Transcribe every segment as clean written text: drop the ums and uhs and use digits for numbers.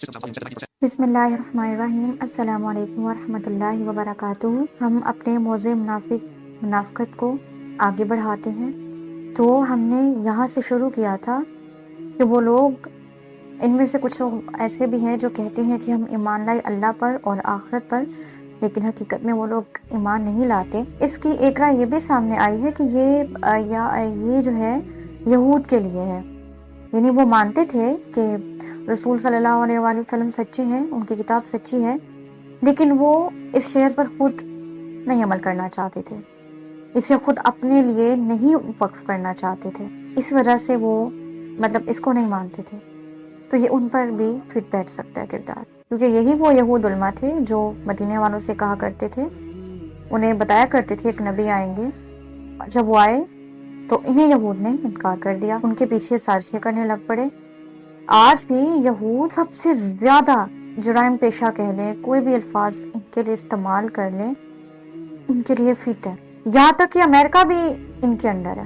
بسم اللہ الرحمن الرحیم۔ السلام علیکم ورحمۃ اللہ وبرکاتہ۔ ہم اپنے موضوع منافقت کو آگے بڑھاتے ہیں۔ تو ہم نے یہاں سے شروع کیا تھا کہ وہ لوگ، ان میں سے کچھ لوگ ایسے بھی ہیں جو کہتے ہیں کہ ہم ایمان لائے اللہ پر اور آخرت پر، لیکن حقیقت میں وہ لوگ ایمان نہیں لاتے۔ اس کی ایک رائے یہ بھی سامنے آئی ہے کہ یہ جو ہے یہود کے لیے ہے، یعنی وہ مانتے تھے کہ رسول صلی اللہ علیہ وآلہ وسلم سچے ہیں، ان کی کتاب سچی ہے، لیکن وہ اس شریعت پر خود نہیں عمل کرنا چاہتے تھے، اسے خود اپنے لیے نہیں وقف کرنا چاہتے تھے، اس وجہ سے وہ اس کو نہیں مانتے تھے۔ تو یہ ان پر بھی فٹ بیٹھ سکتا ہے کردار، کیونکہ یہی وہ یہود علماء تھے جو مدینے والوں سے کہا کرتے تھے، انہیں بتایا کرتے تھے ایک نبی آئیں گے، جب وہ آئے تو انہیں یہود نے انکار کر دیا، ان کے پیچھے سازشیں کرنے لگ پڑے۔ آج بھی یہود سب سے زیادہ جرائم پیشہ کہہ لیں، کوئی بھی الفاظ ان کے لیے استعمال کر لیں، ان کے لیے فٹ ہے۔ یہاں تک کہ امریکہ بھی ان کے انڈر ہے،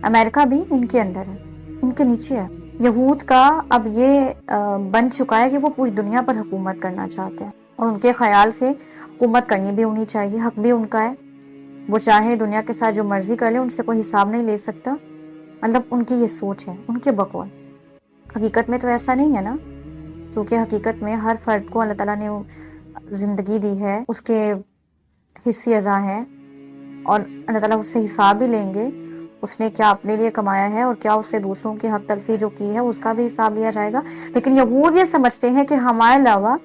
امریکہ بھی ان کے انڈر ہے، ان کے نیچے ہے۔ یہود کا اب یہ بن چکا ہے کہ وہ پوری دنیا پر حکومت کرنا چاہتے ہیں، اور ان کے خیال سے حکومت کرنی بھی ہونی چاہیے، حق بھی ان کا ہے، وہ چاہے دنیا کے ساتھ جو مرضی کر لے، ان سے کوئی حساب نہیں لے سکتا۔ ان کی یہ سوچ ہے، ان کے بقول۔ حقیقت میں تو ایسا نہیں ہے نا، کیونکہ حقیقت میں ہر فرد کو اللہ تعالیٰ نے زندگی دی ہے، اس کے حصے اعضاء ہیں، اور اللہ تعالیٰ اس سے حساب بھی لیں گے، اس نے کیا اپنے لیے کمایا ہے اور کیا اس سے دوسروں کی حق تلفی جو کی ہے اس کا بھی حساب لیا جائے گا۔ لیکن یہود یہ سمجھتے ہیں کہ ہمارے علاوہ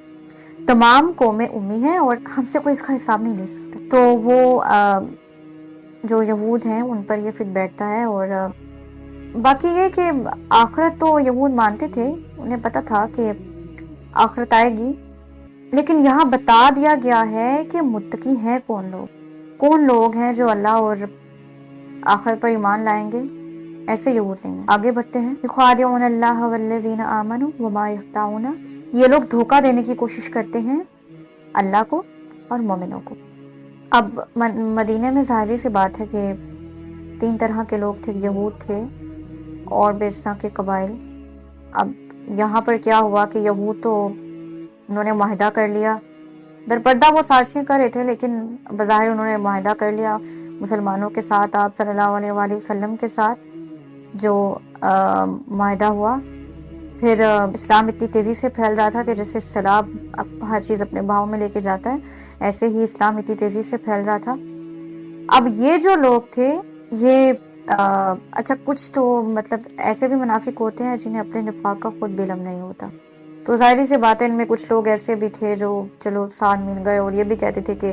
تمام قومیں امی ہیں اور ہم سے کوئی اس کا حساب نہیں لے سکتا۔ تو وہ جو یہود ہیں ان پر یہ فٹ بیٹھتا ہے۔ اور باقی یہ کہ آخرت تو یہود مانتے تھے، انہیں پتا تھا کہ آخرت آئے گی، لیکن یہاں بتا دیا گیا ہے کہ متقی ہیں کون لوگ ہیں جو اللہ اور آخرت پر ایمان لائیں گے، ایسے یہود نہیں ہیں۔ آگے بڑھتے ہیں۔ یخادعون اللہ والذین آمنوا وما یخدعون، یہ لوگ دھوکہ دینے کی کوشش کرتے ہیں اللہ کو اور مومنوں کو۔ اب مدینہ میں ظاہری سی بات ہے کہ 3 طرح کے لوگ تھے، یہود تھے اور بے طرح کے قبائل۔ اب یہاں پر کیا ہوا کہ یہود تو انہوں نے معاہدہ کر لیا، در پردہ وہ سازشیں کر رہے تھے، لیکن بظاہر انہوں نے معاہدہ کر لیا مسلمانوں کے ساتھ، آپ صلی اللہ علیہ وآلہ وسلم کے ساتھ جو معاہدہ ہوا۔ پھر اسلام اتنی تیزی سے پھیل رہا تھا کہ جیسے سیلاب ہر چیز اپنے بہاؤ میں لے کے جاتا ہے، ایسے ہی اسلام اتنی تیزی سے پھیل رہا تھا۔ اب یہ جو لوگ تھے، یہ اچھا کچھ تو ایسے بھی منافق ہوتے ہیں جنہیں اپنے نفاق کا خود بھی علم نہیں ہوتا، تو ظاہری سی بات ہے ان میں کچھ لوگ ایسے بھی تھے جو چلو ساتھ مل گئے اور یہ بھی کہتے تھے کہ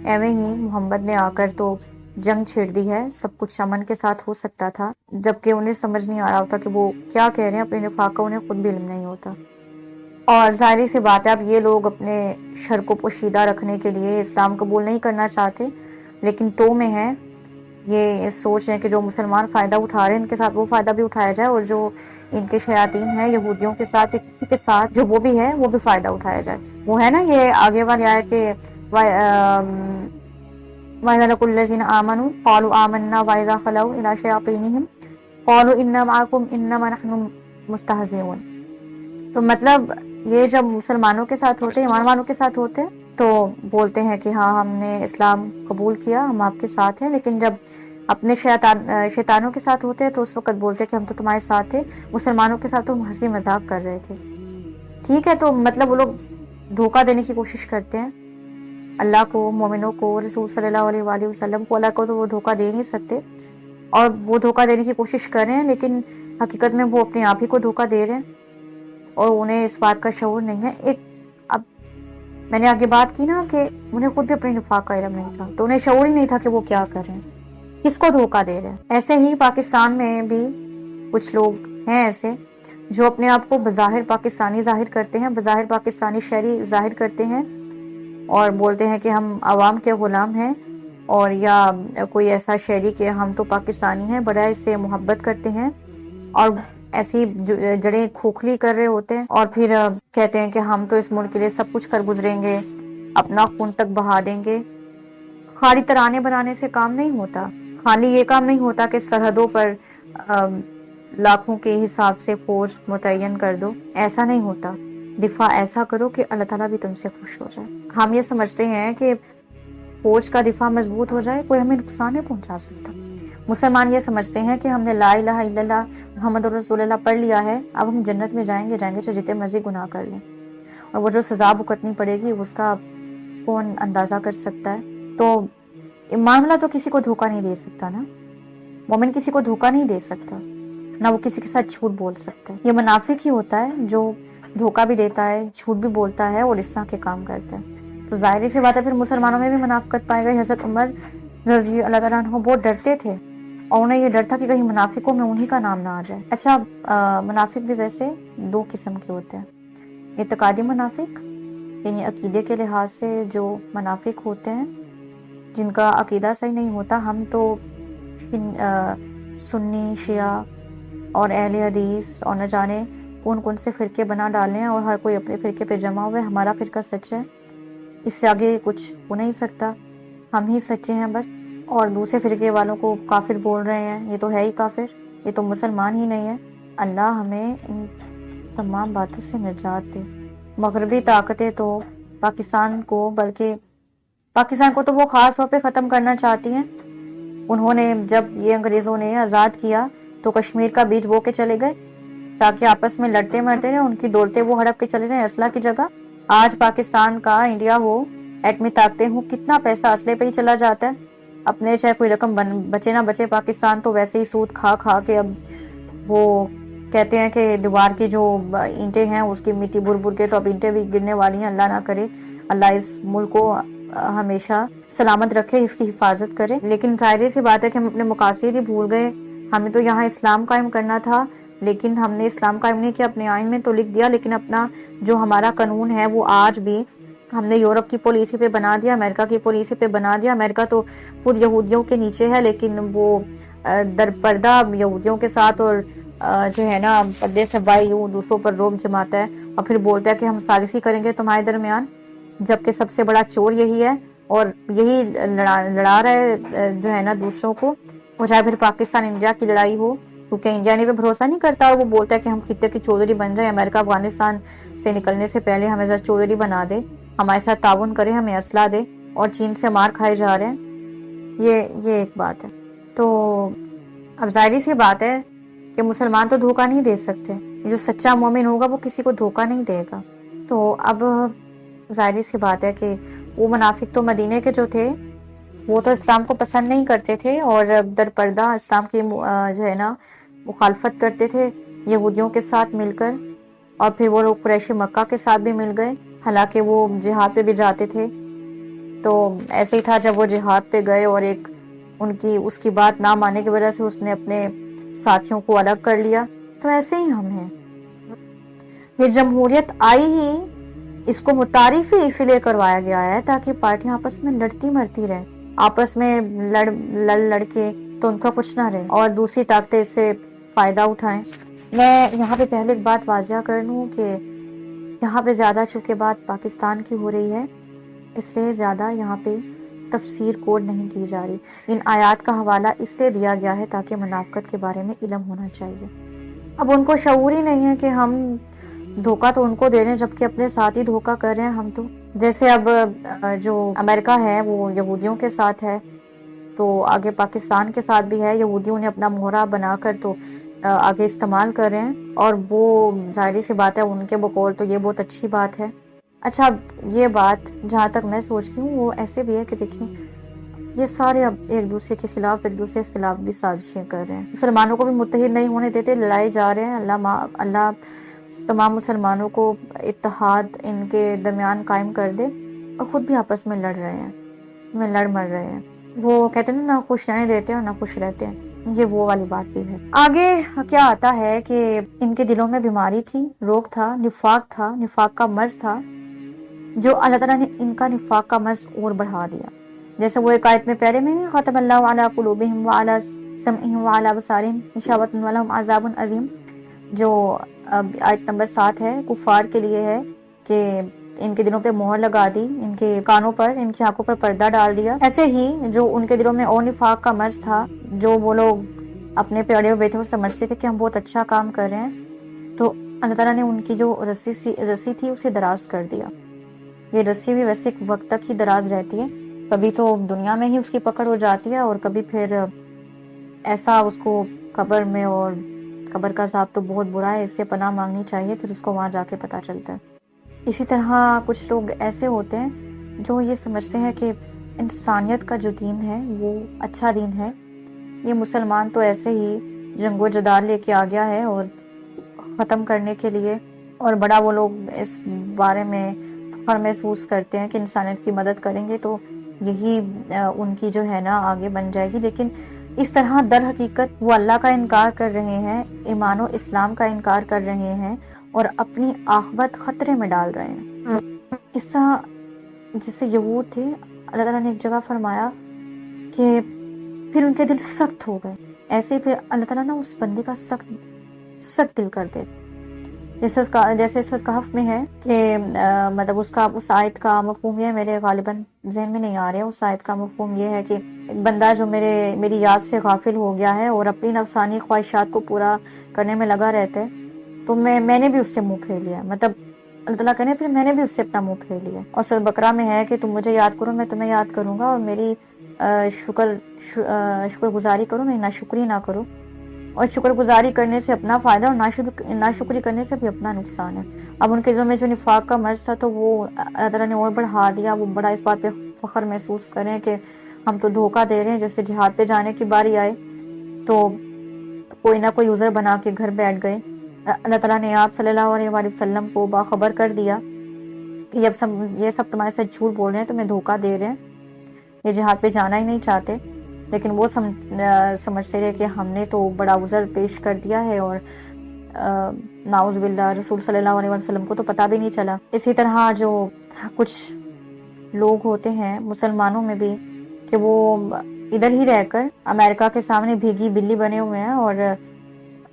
ایویں ہی محمد نے آ کر تو جنگ چھیڑ دی ہے، سب کچھ امن کے ساتھ ہو سکتا تھا، جبکہ انہیں سمجھ نہیں آ رہا ہوتا کہ وہ کیا کہہ رہے ہیں، اپنے نفاق کا انہیں خود بھی علم نہیں ہوتا۔ اور ظاہری سی بات ہے اب یہ لوگ اپنے شر کو پوشیدہ رکھنے کے لیے اسلام قبول نہیں کرنا چاہتے، لیکن تو میں ہے یہ سوچ رہے ہیں کہ جو مسلمان فائدہ اٹھا رہے ہیں ان کے ساتھ وہ فائدہ بھی اٹھایا جائے، اور جو ان کے شیاطین ہیں یہودیوں کے ساتھ یا کسی کے ساتھ جو وہ بھی ہے وہ بھی فائدہ اٹھایا جائے۔ وہ ہے نا یہ آگے والی آیت کہ وَإِذَا لَقُوا الَّذِينَ آمَنُوا قَالُوا آمَنَّا وَإِذَا خَلَوْا إِلَىٰ شَيَاطِينِهِمْ قَالُوا إِنَّا مَعَكُمْ إِنَّمَا نَحْنُ مُسْتَهْزِئُونَ۔ تو یہ جب مسلمانوں کے ساتھ ہوتے، ایمان والوں کے ساتھ ہوتے تو بولتے ہیں کہ ہاں ہم نے اسلام قبول کیا، ہم آپ کے ساتھ ہیں، لیکن جب اپنے شیطانوں کے ساتھ ہوتے ہیں تو اس وقت بولتے ہیں کہ ہم تو تمہارے ساتھ تھے، مسلمانوں کے ساتھ تو ہم ہنسی مذاق کر رہے تھے۔ ٹھیک ہے، تو وہ لوگ دھوکہ دینے کی کوشش کرتے ہیں اللہ کو، مومنوں کو، رسول صلی اللہ علیہ وآلہ وسلم کو۔ اللہ کو تو وہ دھوکہ دے نہیں سکتے، اور وہ دھوکہ دینے کی کوشش کر رہے ہیں، لیکن حقیقت میں وہ اپنے آپ ہی کو دھوکہ دے رہے ہیں اور انہیں اس بات کا شعور نہیں ہے۔ اب میں نے آگے بات کی نا کہ انہیں خود بھی اپنے نفاق کا علم نہیں تھا، تو انہیں شعور ہی نہیں تھا کہ وہ کیا کر رہے ہیں، کس کو دھوکہ دے رہے ہیں۔ ایسے ہی پاکستان میں بھی کچھ لوگ ہیں ایسے جو اپنے آپ کو بظاہر پاکستانی ظاہر کرتے ہیں، بظاہر پاکستانی شہری ظاہر کرتے ہیں، اور بولتے ہیں کہ ہم عوام کے غلام ہیں، اور یا کوئی ایسا شہری کہ ہم تو پاکستانی ہیں، بڑا اس سے محبت کرتے ہیں، اور ایسی جڑیں کھوکھلی کر رہے ہوتے ہیں، اور پھر کہتے ہیں کہ ہم تو اس ملک کے لیے سب کچھ کر گزریں گے، اپنا خون تک بہا دیں گے۔ خالی ترانے بنانے سے کام نہیں ہوتا، خالی یہ کام نہیں ہوتا کہ سرحدوں پر لاکھوں کے حساب سے فوج متعین کر دو، ایسا نہیں ہوتا۔ دفاع ایسا کرو کہ اللہ تعالیٰ بھی تم سے خوش ہو جائے۔ ہم یہ سمجھتے ہیں کہ فوج کا دفاع مضبوط ہو جائے کوئی ہمیں نقصان نہیں پہنچا سکتا۔ مسلمان یہ سمجھتے ہیں کہ ہم نے لا الہ الا اللہ محمد رسول اللہ پڑھ لیا ہے، اب ہم جنت میں جائیں گے چاہے جتنے مرضی گناہ کر لیں، اور وہ جو سزا بھگتنی پڑے گی اس کا کون اندازہ کر سکتا ہے۔ تو معاملہ تو کسی کو دھوکہ نہیں دے سکتا نا، مومن کسی کو دھوکہ نہیں دے سکتا، نہ وہ کسی کے ساتھ جھوٹ بول سکتا ہے۔ یہ منافق ہی ہوتا ہے جو دھوکہ بھی دیتا ہے، جھوٹ بھی بولتا ہے اور اس طرح کے کام کرتا ہے۔ تو ظاہری سی بات ہے پھر مسلمانوں میں بھی منافقت پائے گئی۔ حضرت عمر رضی اللہ تعالیٰ عنہ بہت ڈرتے تھے، اور انہیں یہ ڈر تھا کہ کہیں منافقوں میں انہی کا نام نہ آ جائے۔ اچھا، منافق بھی ویسے دو قسم کے ہوتے ہیں، اعتقادی منافق یعنی عقیدے کے لحاظ سے جو منافق ہوتے ہیں جن کا عقیدہ صحیح نہیں ہوتا۔ ہم تو سنی، شیعہ اور اہل حدیث اور نہ جانے کون کون سے فرقے بنا ڈالے ہیں، اور ہر کوئی اپنے فرقے پہ جمع ہوئے، ہمارا فرقہ سچ ہے، اس سے آگے کچھ ہو نہیں سکتا، ہم ہی سچے ہیں بس، اور دوسرے فرقے والوں کو کافر بول رہے ہیں، یہ تو ہے ہی کافر، یہ تو مسلمان ہی نہیں ہے۔ اللہ ہمیں ان تمام باتوں سے نجات دے۔ مغربی طاقتیں تو پاکستان کو، بلکہ پاکستان کو تو وہ خاص طور پہ ختم کرنا چاہتی ہیں۔ انہوں نے جب یہ انگریزوں نے آزاد کیا تو کشمیر کا بیج بو کے چلے گئے تاکہ آپس میں لڑتے مرتے رہے، ان کی دولتیں وہ ہڑپ کے چلے رہے اسلحہ کی جگہ۔ آج پاکستان کا، انڈیا ہو، ایٹمی طاقتیں ہوں، کتنا پیسہ اسلحے پہ ہی چلا جاتا ہے، اپنے چاہے کوئی رقم بچے نہ بچے، پاکستان تو ویسے ہی سود کھا کھا کے اب وہ کہتے ہیں کہ دیوار کی جو اینٹیں ہیں اس کی مٹی بر بر کے تو اب اینٹیں بھی گرنے والی ہیں۔ اللہ نہ کرے، اللہ اس ملک کو ہمیشہ سلامت رکھے، اس کی حفاظت کرے۔ لیکن ظاہر سی بات ہے کہ ہم اپنے مقاصد ہی بھول گئے۔ ہمیں تو یہاں اسلام قائم کرنا تھا، لیکن ہم نے اسلام قائم نہیں کیا، اپنے آئین میں تو لکھ دیا، لیکن اپنا جو ہمارا قانون ہے وہ آج بھی ہم نے یورپ کی پالیسی پہ بنا دیا، امریکہ کی پالیسی پہ بنا دیا۔ امریکہ تو خود یہودیوں کے نیچے ہے، لیکن وہ در پردہ یہودیوں کے ساتھ اور جو ہے نا پردے سے بائی دوسروں پر روب جماتا ہے، اور پھر بولتا ہے کہ ہم ثالثی کریں گے تمہارے درمیان، جبکہ سب سے بڑا چور یہی ہے اور یہی لڑا رہا ہے جو ہے نا دوسروں کو، اور چاہے پھر پاکستان انڈیا کی لڑائی ہو، کیونکہ انڈیا نے بھی بھروسہ نہیں کرتا، اور وہ بولتا ہے کہ ہم خطے کی چودھری بن رہے ہیں، امریکہ افغانستان سے نکلنے سے پہلے ہمیں ذرا چودھری بنا دے، ہمارے ساتھ تعاون کرے، ہمیں اسلحہ دے، اور چین سے مار کھائے جا رہے ہیں۔ یہ ایک بات ہے۔ تو اب ظاہری سی بات ہے کہ مسلمان تو دھوکہ نہیں دے سکتے، جو سچا مومن ہوگا وہ کسی کو دھوکہ نہیں دے گا۔ تو اب ظاہری سی بات ہے کہ وہ منافق تو مدینے کے جو تھے وہ تو اسلام کو پسند نہیں کرتے تھے، اور در پردہ اسلام کی جو ہے نا مخالفت کرتے تھے یہودیوں کے ساتھ مل کر، اور پھر وہ لوگ قریش مکہ کے ساتھ بھی مل گئے، حالانکہ وہ جہاد پہ بھی جاتے تھے۔ تو ایسے ہی تھا جب وہ جہاد پہ گئے اور ایک ان کی اس کی بات نہ ماننے کی وجہ سے اس نے اپنے ساتھیوں کو الگ کر لیا۔ تو ایسے ہی ہم ہیں۔ یہ جمہوریت آئی ہی، اس کو متعارف ہی اسی لیے کروایا گیا ہے تاکہ پارٹیاں آپس میں لڑتی مرتی رہیں، آپس میں لڑ کے تو ان کا کچھ نہ رہے، اور دوسری طاقتیں اس سے فائدہ اٹھائیں۔ میں یہاں پہ پہلے ایک بات واضح کر لوں کہ یہاں پہ زیادہ چونکہ بات پاکستان کی ہو رہی ہے، اس لیے زیادہ یہاں پہ تفسیر کوڈ نہیں کی جا رہی۔ ان آیات کا حوالہ اس لیے دیا گیا ہے تاکہ منافقت کے بارے میں علم ہونا چاہیے۔ اب ان کو شعور ہی نہیں ہے کہ ہم دھوکہ تو ان کو دے رہے ہیں جبکہ اپنے ساتھ ہی دھوکہ کر رہے ہیں ہم تو۔ جیسے اب جو امریکہ ہے وہ یہودیوں کے ساتھ ہے، تو آگے پاکستان کے ساتھ بھی ہے، یہودیوں نے اپنا مہرہ بنا کر تو آگے استعمال کر رہے ہیں، اور وہ ظاہری سی بات ہے ان کے بقول تو یہ بہت اچھی بات ہے۔ اچھا، یہ بات جہاں تک میں سوچتی ہوں وہ ایسے بھی ہے کہ دیکھیں یہ سارے اب ایک دوسرے کے خلاف بھی سازشیں کر رہے ہیں، مسلمانوں کو بھی متحد نہیں ہونے دیتے، لڑائی جا رہے ہیں۔ اللہ تمام مسلمانوں کو اتحاد ان کے درمیان قائم کر دے، اور خود بھی آپس میں لڑ رہے ہیں، لڑ مر رہے ہیں۔ وہ کہتے ہیں نہ خوش رہنے دیتے اور نہ خوش رہتے ہیں، یہ وہ والی بات بھی ہے۔ آگے کیا آتا ہے کہ ان کے دلوں میں بیماری تھی، روگ تھا، نفاق کا مرض تھا، جو اللہ تعالیٰ نے ان کا نفاق کا مرض اور بڑھا دیا۔ جیسے وہ ایک آیت میں پہلے میں ختم اللہ علی قلوبہم وعلی سمعہم وعلی ابصارہم غشاوۃ ولہم عذاب عظیم، جو آیت نمبر 7 ہے، کفار کے لیے ہے کہ ان کے دلوں پہ مہر لگا دی، ان کے کانوں پر، ان کی آنکھوں پر پردہ ڈال دیا۔ ایسے ہی جو ان کے دلوں میں اور نفاق کا مرض تھا، جو وہ لوگ اپنے پہ اڑے ہوئے بیٹھے اور سمجھتے تھے کہ ہم بہت اچھا کام کر رہے ہیں، تو اللہ تعالیٰ نے ان کی جو رسی تھی اسے دراز کر دیا. یہ رسی بھی ویسے ایک وقت تک ہی دراز رہتی ہے، کبھی تو دنیا میں ہی اس کی پکڑ ہو جاتی ہے اور کبھی پھر ایسا اس کو قبر میں، اور قبر کا عذاب تو بہت برا ہے، اس سے پناہ مانگنی چاہیے، پھر اس کو وہاں جا کے پتہ چلتا ہے. اسی طرح کچھ لوگ ایسے ہوتے ہیں جو یہ سمجھتے ہیں کہ انسانیت کا جو دین ہے وہ اچھا دین ہے، یہ مسلمان تو ایسے ہی جنگ و جدال لے کے آ گیا ہے اور ختم کرنے کے لیے، اور بڑا وہ لوگ اس بارے میں فخر محسوس کرتے ہیں کہ انسانیت کی مدد کریں گے تو یہی ان کی جو ہے نا آگے بن جائے گی. لیکن اس طرح در حقیقت وہ اللہ کا انکار کر رہے ہیں، ایمان و اسلام کا انکار کر رہے ہیں اور اپنی عاقبت خطرے میں ڈال رہے ہیں. قصہ جیسے یہود تھے، اللہ تعالیٰ نے ایک جگہ فرمایا کہ پھر ان کے دل سخت ہو گئے. ایسے ہی پھر اللہ تعالیٰ نا اس بندے کا سخت دل کر دے. جیسے اس کہف میں ہے کہ مطلب اس آیت کا مفہوم یہ ہے، میرے غالباً ذہن میں نہیں آ رہا. اس آیت کا مفہوم یہ ہے کہ ایک بندہ جو میری یاد سے غافل ہو گیا ہے اور اپنی نفسانی خواہشات کو پورا کرنے میں لگا رہتا ہے، تو میں نے بھی اس سے منہ پھیر لیا. مطلب اللہ تعالیٰ کہنے پھر میں نے بھی اس سے اپنا منہ پھیر لیا. اور سورۃ بقرہ میں ہے کہ تم مجھے یاد کرو، میں تمہیں یاد کروں گا، اور میری شکر گزاری کرو، نہیں ناشکری نہ کرو. اور شکر گزاری کرنے سے اپنا فائدہ اور ناشکری کرنے سے بھی اپنا نقصان ہے. اب ان کے دلوں میں جو نفاق کا مرض تھا تو وہ اللہ تعالیٰ نے اور بڑھا دیا. وہ بڑا اس بات پہ فخر محسوس کریں کہ ہم تو دھوکہ دے رہے ہیں. جیسے جہاد پہ جانے کی باری آئے تو کوئی نہ کوئی عذر بنا کے گھر بیٹھ گئے. اللہ تعالیٰ نے آپ صلی اللہ علیہ وآلہ وسلم کو باخبر کر دیا کہ یہ سب تمہارے ساتھ جھوٹ بول رہے ہیں، تمہیں دھوکہ دے رہے ہیں، یہ جہاد پہ جانا ہی نہیں چاہتے. لیکن وہ سمجھتے رہے کہ ہم نے تو بڑا عذر پیش کر دیا ہے، اور نعوذ باللہ رسول صلی اللہ علیہ وسلم کو تو پتہ بھی نہیں چلا. اسی طرح جو کچھ لوگ ہوتے ہیں مسلمانوں میں بھی کہ وہ ادھر ہی رہ کر امریکہ کے سامنے بھیگی بلی بنے ہوئے ہیں، اور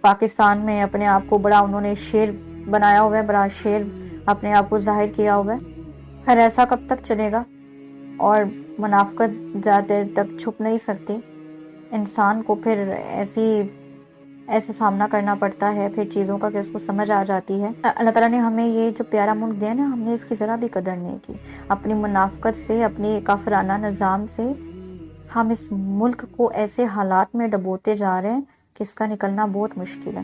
پاکستان میں اپنے آپ کو بڑا انہوں نے شیر بنایا ہوا ہے، بڑا شیر اپنے آپ کو ظاہر کیا ہوا ہے. خیر ایسا کب تک چلے گا؟ اور منافقت زیادہ دیر تک چھپ نہیں سکتی. انسان کو پھر ایسے سامنا کرنا پڑتا ہے پھر چیزوں کا کہ اس کو سمجھ آ جاتی ہے. اللہ تعالیٰ نے ہمیں یہ جو پیارا ملک دیا نا، ہم نے اس کی ذرا بھی قدر نہیں کی. اپنی منافقت سے، اپنی کافرانہ نظام سے ہم اس ملک کو ایسے حالات میں ڈبوتے جا رہے ہیں کہ اس کا نکلنا بہت مشکل ہے.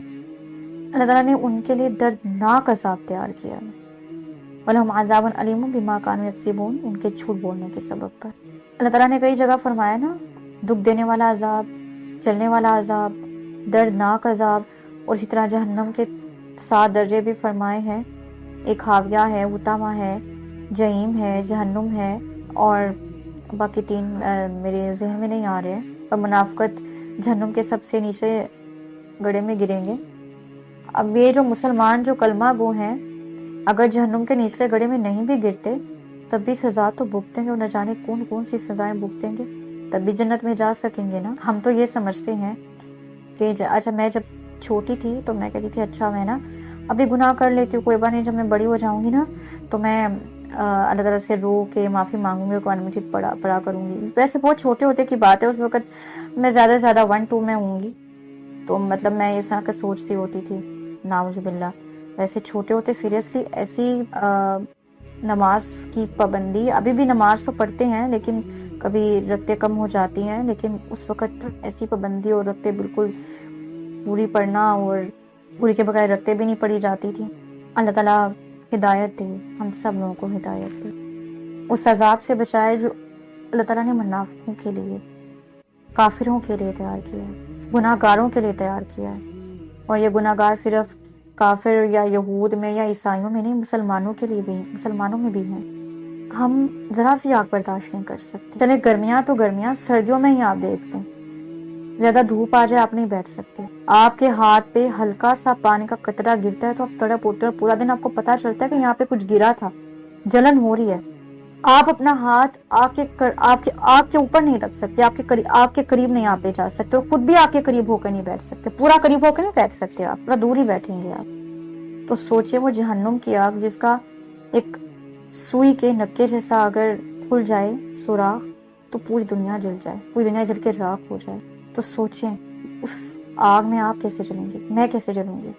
اللہ تعالیٰ نے ان کے لیے دردناک عذاب تیار کیا ہے. وَلَهُمْ عَذَابٌ أَلِيمٌ بِمَا كَانُوا يَكْذِبُونَ، ان کے جھوٹ بولنے کے سبب پر. اللہ تعالیٰ نے کئی جگہ فرمایا نا، دکھ دینے والا عذاب، چلنے والا عذاب، دردناک عذاب. اور اسی طرح جہنم کے 7 درجے بھی فرمائے ہیں. ایک حاویہ ہے، اتامہ ہے، جہیم ہے، جہنم ہے، اور باقی 3 میرے ذہن میں نہیں آ رہے ہیں. اور منافقت جہنم کے سب سے نیچے گڑھے میں گریں گے. اب یہ جو مسلمان جو کلمہ گو ہیں، اگر جہنم کے نچلے گڑھے میں نہیں بھی گرتے تب بھی سزا تو بھگتیں گے، اور نہ جانے کون کون سی سزائیں بھگتیں گے، تب بھی جنت میں جا سکیں گے نا. ہم تو یہ سمجھتے ہیں کہ اچھا میں جب چھوٹی تھی تو میں کہتی تھی اچھا میں نا ابھی گناہ کر لیتی ہوں، کوئی بات نہیں، جب میں بڑی ہو جاؤں گی نا تو میں اللہ تعالیٰ سے رو کے معافی مانگوں گی اور قرآن مجید پڑھا کروں گی. ویسے بہت چھوٹے ہوتے کی بات ہے، اس وقت میں زیادہ سے زیادہ 1-2 میں ہوں گی، تو مطلب میں اس طرح کا سوچتی ہوتی تھی. نعوذ باللہ. ویسے چھوٹے ہوتے سیریسلی ایسی نماز کی پابندی، ابھی بھی نماز تو پڑھتے ہیں لیکن کبھی رکعتیں کم ہو جاتی ہیں، لیکن اس وقت ایسی پابندی اور رکعتیں بالکل پوری پڑھنا، اور پوری کے بغیر رکعتیں بھی نہیں پڑھی جاتی تھی. اللہ تعالیٰ ہدایت دے، ہم سب لوگوں کو ہدایت دے، اس عذاب سے بچائے جو اللہ تعالیٰ نے منافقوں کے لیے، کافروں کے لیے تیار کیا ہے، گناہ گاروں کے لیے تیار کیا ہے. اور یہ گناہ گار صرف کافر یا یہود میں یا عیسائیوں میں نہیں، مسلمانوں کے لیے بھی ہیں، مسلمانوں میں بھی ہیں. ہم ذرا سی آگ برداشت نہیں کر سکتے. چلے گرمیاں تو گرمیاں، سردیوں میں ہی آپ دیکھ لیں، زیادہ دھوپ آ جائے آپ نہیں بیٹھ سکتے. آپ کے ہاتھ پہ ہلکا سا پانی کا قطرہ گرتا ہے تو آپ تڑپ اٹھتے، اور پورا دن آپ کو پتا چلتا ہے کہ یہاں پہ کچھ گرا تھا، جلن ہو رہی ہے. آپ اپنا ہاتھ آگ کے اوپر نہیں رکھ سکتے، آگ کے قریب نہیں آپ لے جا سکتے، اور خود بھی آگ کے قریب ہو کر نہیں بیٹھ سکتے، پورا قریب ہو کر نہیں بیٹھ سکتے، آپ پورا دور ہی بیٹھیں گے آپ. تو سوچئے وہ جہنم کی آگ جس کا ایک سوئی کے نکے جیسا اگر کھل جائے سوراخ تو پوری دنیا جل جائے، پوری دنیا جل کے راکھ ہو جائے. تو سوچیں اس آگ میں آپ کیسے جلیں گے، میں کیسے جلوں گی.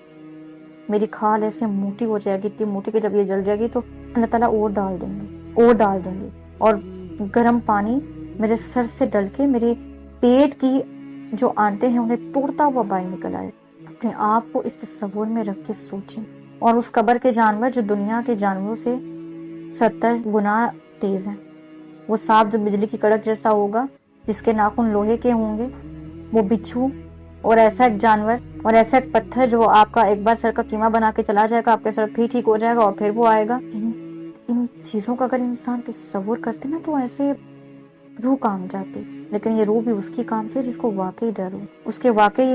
میری کھال ایسے موٹی ہو جائے گی، اتنی موٹی کہ جب یہ جل جائے گی تو اللہ تعالیٰ اور ڈال دیں گے اور گرم پانی میرے سر سے ڈل کے میرے پیٹ کی جو آنتیں ہیں انہیں توڑتا ہوا باہر نکل آئے۔ اپنے آپ کو اس تصور میں رکھ کے سوچیں، اور اس قبر کے جانور جو دنیا کے جانوروں سے 70 گنا تیز ہیں، وہ سانپ جو بجلی کی کڑک جیسا ہوگا، جس کے ناخن لوہے کے ہوں گے، وہ بچھو، اور ایسا ایک جانور اور ایسا ایک پتھر جو آپ کا ایک بار سر کا قیمہ بنا کے چلا جائے گا، آپ کے سر پھر ٹھیک ہو جائے گا اور پھر وہ آئے گا۔ ان چیزوں کا اگر انسان تصور کرتے نا تو ایسے روح کام جاتی، لیکن یہ روح بھی اس کی کام تھی جس کو واقعی ڈر ہو، اس کے واقعی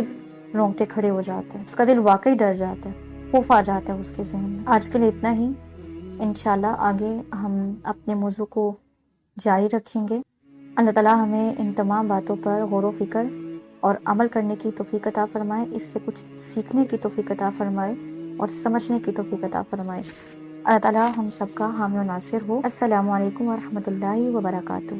رونگٹے کھڑے ہو جاتے ہیں، اس کا دل واقعی ڈر جاتا ہے، خوف آ جاتا ہے اس کے ذہن میں۔ آج کے لیے اتنا ہی، انشاءاللہ آگے ہم اپنے موضوع کو جاری رکھیں گے۔ اللہ تعالیٰ ہمیں ان تمام باتوں پر غور و فکر اور عمل کرنے کی توفیق عطا فرمائے، اس سے کچھ سیکھنے کی توفیق عطا فرمائے اور سمجھنے کی توفیق عطا فرمائے۔ اللہ تعالیٰ ہم سب کا حامی و ناصر ہو۔ السلام علیکم ورحمۃ اللہ وبرکاتہ۔